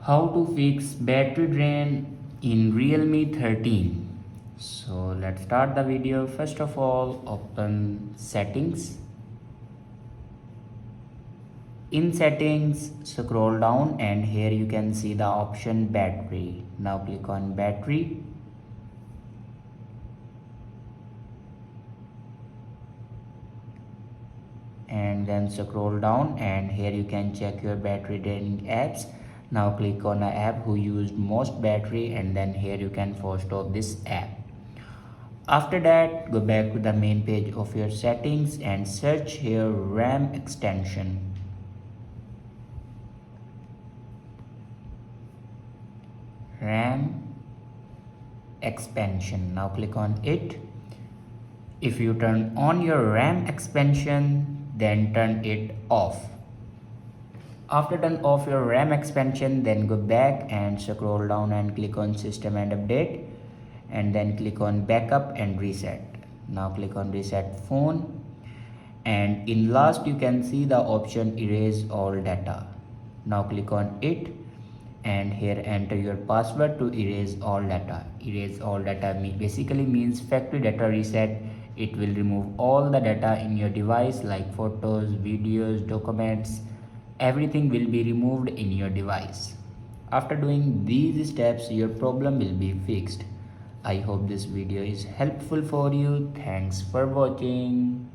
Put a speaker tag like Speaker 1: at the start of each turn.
Speaker 1: How to fix battery drain in Realme 13. So let's start the video. First of all, open settings. In settings, scroll down and here you can see the option battery. Now click on battery. And then scroll down and here you can check your battery draining apps. Now click on an app who used most battery and then here you can force stop this app. After that, go back to the main page of your settings and search here RAM extension. RAM expansion. Now click on it. If you turn on your RAM expansion, then turn it off. After turn off your RAM expansion, then go back and scroll down and click on system and update and then click on backup and reset. Now click on reset phone and in last you can see the option erase all data. Now click on it and here enter your password to erase all data. Erase all data basically means factory data reset. It will remove all the data in your device like photos, videos, documents. Everything will be removed in your device. After doing these steps, your problem will be fixed. I hope this video is helpful for you. Thanks for watching.